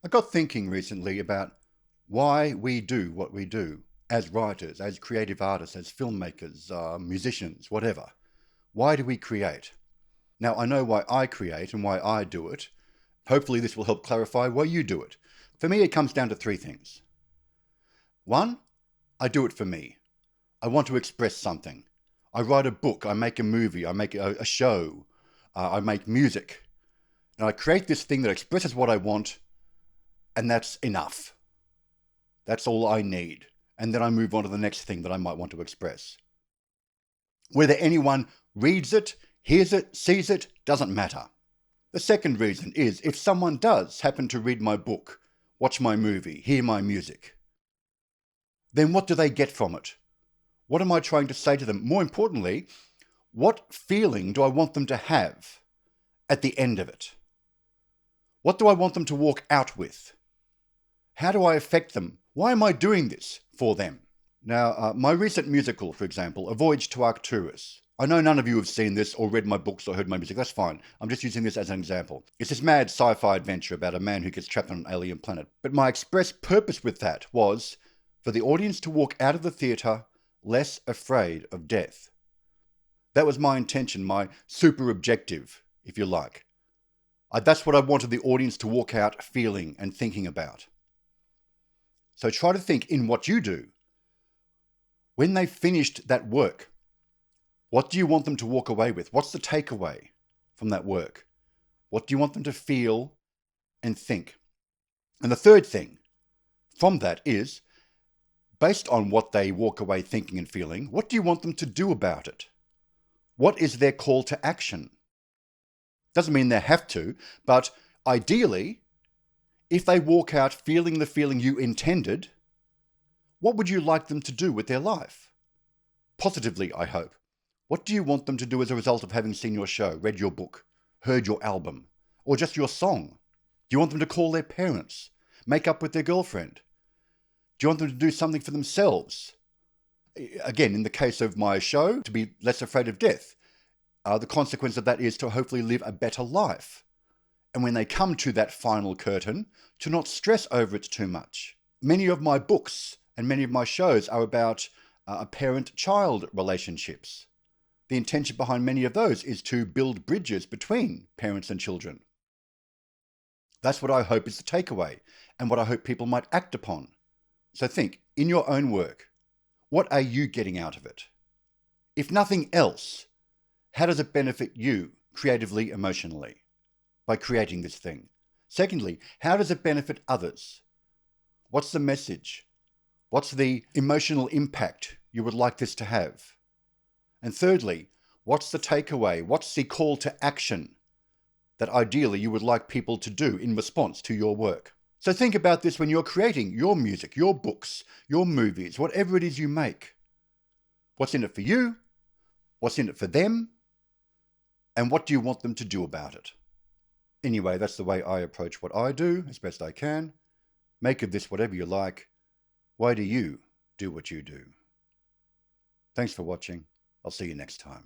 I got thinking recently about why we do what we do as writers, as creative artists, as filmmakers, musicians, whatever. Why do we create? Now, I know why I create and why I do it. Hopefully, this will help clarify why you do it. For me, it comes down to three things. One, I do it for me. I want to express something. I write a book, I make a movie, I make a show, I make music. And I create this thing that expresses what I want, and that's enough. That's all I need. And then I move on to the next thing that I might want to express. Whether anyone reads it, hears it, sees it, doesn't matter. The second reason is if someone does happen to read my book, watch my movie, hear my music, then what do they get from it? What am I trying to say to them? More importantly, what feeling do I want them to have at the end of it? What do I want them to walk out with? How do I affect them? Why am I doing this for them? Now, my recent musical, for example, A Voyage to Arcturus. I know none of you have seen this or read my books or heard my music. That's fine. I'm just using this as an example. It's this mad sci-fi adventure about a man who gets trapped on an alien planet. But my express purpose with that was for the audience to walk out of the theatre less afraid of death. That was my intention, my super objective, if you like. That's what I wanted the audience to walk out feeling and thinking about. So try to think in what you do. When they've finished that work, what do you want them to walk away with? What's the takeaway from that work? What do you want them to feel and think? And the third thing from that is, based on what they walk away thinking and feeling, what do you want them to do about it? What is their call to action? Doesn't mean they have to, but ideally, if they walk out feeling the feeling you intended, what would you like them to do with their life? Positively, I hope. What do you want them to do as a result of having seen your show, read your book, heard your album, or just your song? Do you want them to call their parents, make up with their girlfriend? Do you want them to do something for themselves? Again, in the case of my show, to be less afraid of death. The consequence of that is to hopefully live a better life. And when they come to that final curtain, to not stress over it too much. Many of my books and many of my shows are about parent-child relationships. The intention behind many of those is to build bridges between parents and children. That's what I hope is the takeaway, and what I hope people might act upon. So think, in your own work, what are you getting out of it? If nothing else, how does it benefit you creatively, emotionally, by creating this thing? Secondly, how does it benefit others? What's the message? What's the emotional impact you would like this to have? And thirdly, what's the takeaway? What's the call to action that ideally you would like people to do in response to your work? So think about this when you're creating your music, your books, your movies, whatever it is you make. What's in it for you? What's in it for them? And what do you want them to do about it? Anyway, that's the way I approach what I do as best I can. Make of this whatever you like. Why do you do what you do? Thanks for watching. I'll see you next time.